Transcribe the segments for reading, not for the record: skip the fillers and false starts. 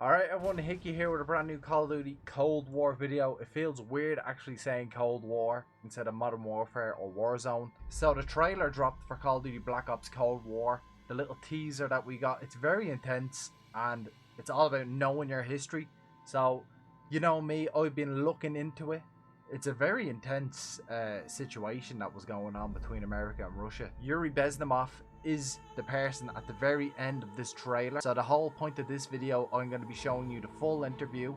Alright everyone, Hickey here with a brand new Call of Duty Cold War video. It feels weird actually saying Cold War instead of Modern Warfare or Warzone. So the trailer dropped for Call of Duty Black Ops Cold War. The little teaser that we got, it's very intense and it's all about knowing your history. So, you know me, I've been looking into it. It's a very intense situation that was going on between America and Russia. Yuri Bezmenov is the person at the very end of this trailer. So the whole point of this video, I'm going to be showing you the full interview,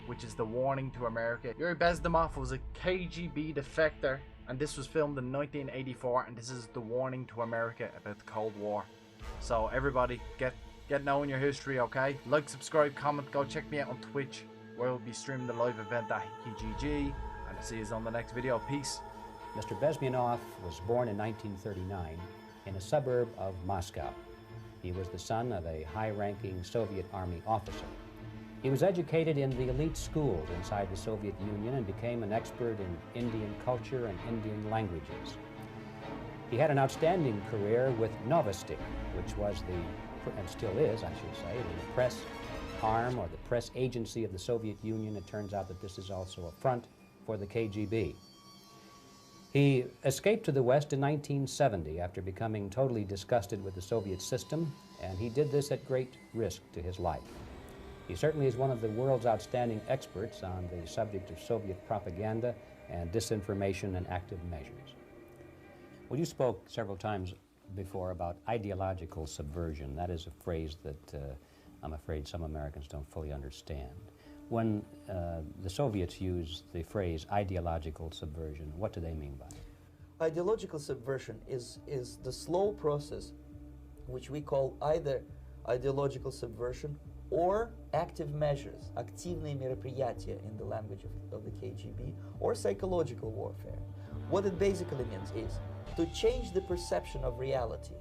which is the warning to America. Yuri Bezmenov was a KGB defector, and this was filmed in 1984, and this is the warning to America about the Cold War. So everybody, get knowing your history, okay? Like, subscribe, comment, go check me out on Twitch, where we'll be streaming the live event at HickeyGG, and I'll see you on the next video. Peace. Mr. Bezmenov was born in 1939 in a suburb of Moscow. He was the son of a high-ranking Soviet Army officer. He was educated in the elite schools inside the Soviet Union and became an expert in Indian culture and Indian languages. He had an outstanding career with Novosti, which was and still is, I should say, the press arm or the press agency of the Soviet Union. It turns out that this is also a front for the KGB. He escaped to the West in 1970 after becoming totally disgusted with the Soviet system, and he did this at great risk to his life. He certainly is one of the world's outstanding experts on the subject of Soviet propaganda and disinformation and active measures. Well, you spoke several times before about ideological subversion. That is a phrase that I'm afraid some Americans don't fully understand. When the Soviets use the phrase ideological subversion, what do they mean by it? Ideological subversion is the slow process which we call either ideological subversion or active measures, активные мероприятия in the language of the KGB, or psychological warfare. What it basically means is to change the perception of reality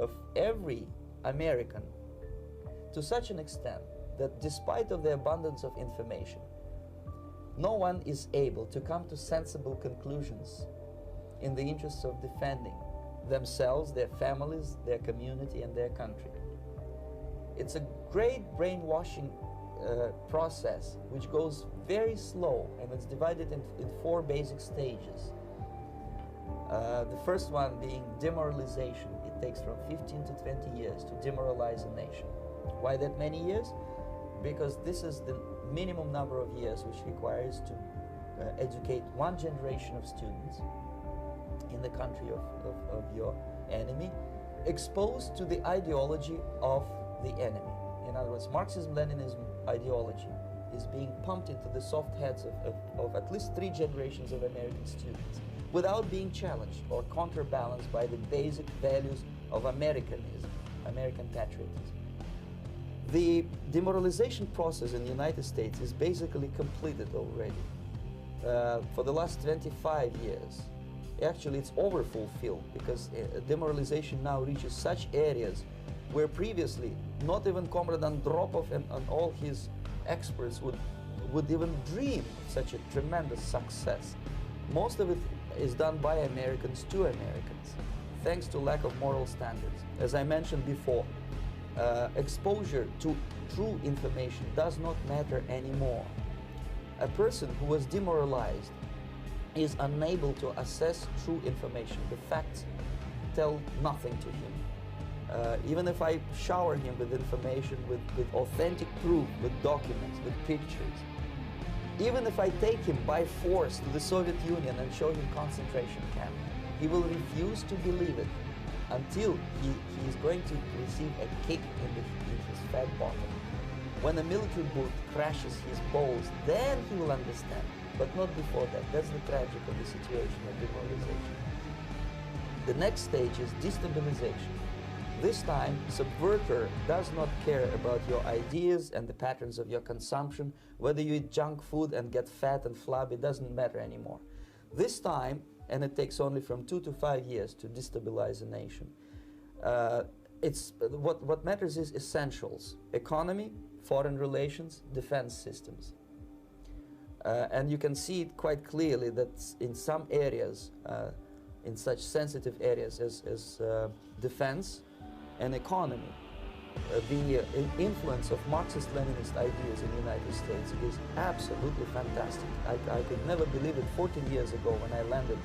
of every American to such an extent that despite of the abundance of information, no one is able to come to sensible conclusions in the interests of defending themselves, their families, their community, and their country. It's a great brainwashing process which goes very slow, and it's divided in four basic stages. The first one being demoralization. It takes from 15 to 20 years to demoralize a nation. Why that many years? Because this is the minimum number of years which requires to educate one generation of students in the country of your enemy, exposed to the ideology of the enemy. In other words, Marxism-Leninism ideology is being pumped into the soft heads of at least 3 generations of American students without being challenged or counterbalanced by the basic values of Americanism, American patriotism. The demoralization process in the United States is basically completed already. For the last 25 years, actually it's overfulfilled, because demoralization now reaches such areas where previously not even Comrade Andropov and all his experts would even dream of such a tremendous success. Most of it is done by Americans to Americans, thanks to lack of moral standards. As I mentioned before, exposure to true information does not matter anymore. A person who was demoralized is unable to assess true information. The facts tell nothing to him. Even if I shower him with information, with authentic proof, with documents, with pictures, even if I take him by force to the Soviet Union and show him concentration camp, he will refuse to believe it until he is going to receive a kick in his fat bottom. When a military bullet crashes his balls, then he will understand, but not before that. That's the tragic of the situation of demoralization. The next stage is destabilization. This time, subverter does not care about your ideas and the patterns of your consumption. Whether you eat junk food and get fat and flabby, doesn't matter anymore. This time, and it takes only from 2 to 5 years to destabilize a nation. What matters is essentials: economy, foreign relations, defense systems. And you can see it quite clearly that in some areas, in such sensitive areas as defense and economy, the influence of Marxist-Leninist ideas in the United States is absolutely fantastic. I could never believe it 14 years ago when I landed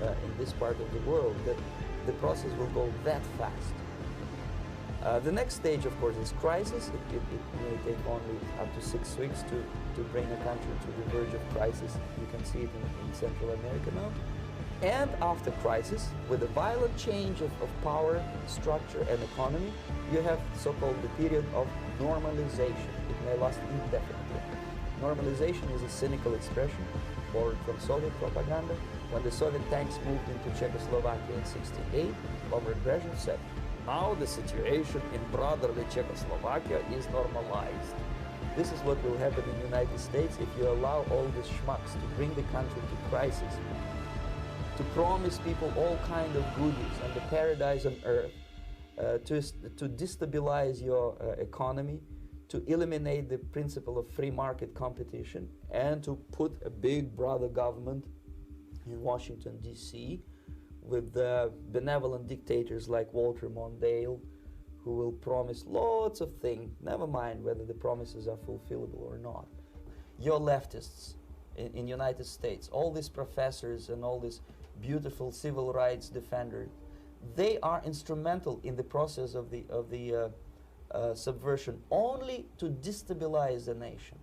in this part of the world that the process will go that fast. The next stage, of course, is crisis. It may take only up to 6 weeks to bring a country to the verge of crisis. You can see it in Central America now. And after crisis, with a violent change of power, structure, and economy, you have so-called the period of normalization. It may last indefinitely. Normalization is a cynical expression borrowed from Soviet propaganda. When the Soviet tanks moved into Czechoslovakia in '68, Comrade Brezhnev said, "Now the situation in brotherly Czechoslovakia is normalized." This is what will happen in the United States if you allow all these schmucks to bring the country to crisis, to promise people all kind of goodies and the paradise on earth, to destabilize your economy, to eliminate the principle of free market competition, and to put a big brother government in Washington, D.C., with benevolent dictators like Walter Mondale, who will promise lots of things, never mind whether the promises are fulfillable or not. Your leftists in United States, all these professors and all these beautiful civil rights defenders, they are instrumental in the process of the subversion only to destabilize the nation.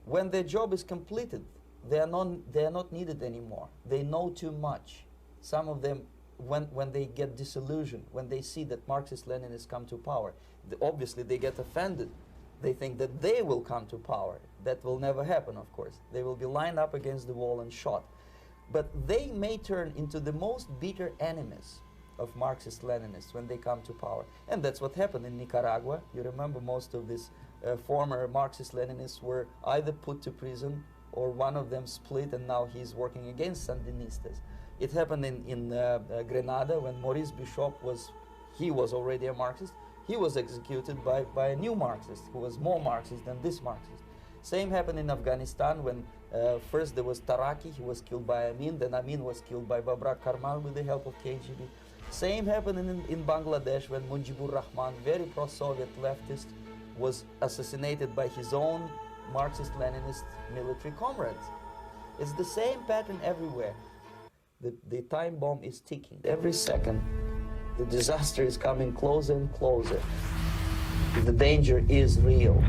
When their job is completed, they are not needed anymore. They know too much. Some of them, when they get disillusioned, when they see that Marxist-Leninists come to power, obviously they get offended. They think that they will come to power. That will never happen, of course. They will be lined up against the wall and shot. But they may turn into the most bitter enemies of Marxist-Leninists when they come to power. And that's what happened in Nicaragua. You remember most of these former Marxist-Leninists were either put to prison or one of them split, and now he's working against Sandinistas. It happened in Grenada when Maurice Bishop was already a Marxist. He was executed by a new Marxist who was more Marxist than this Marxist. Same happened in Afghanistan when first there was Taraki, he was killed by Amin, then Amin was killed by Babrak Karmal with the help of KGB. Same happened in Bangladesh when Mujibur Rahman, very pro-Soviet leftist, was assassinated by his own Marxist-Leninist military comrades. It's the same pattern everywhere. The time bomb is ticking. Every second, the disaster is coming closer and closer. The danger is real.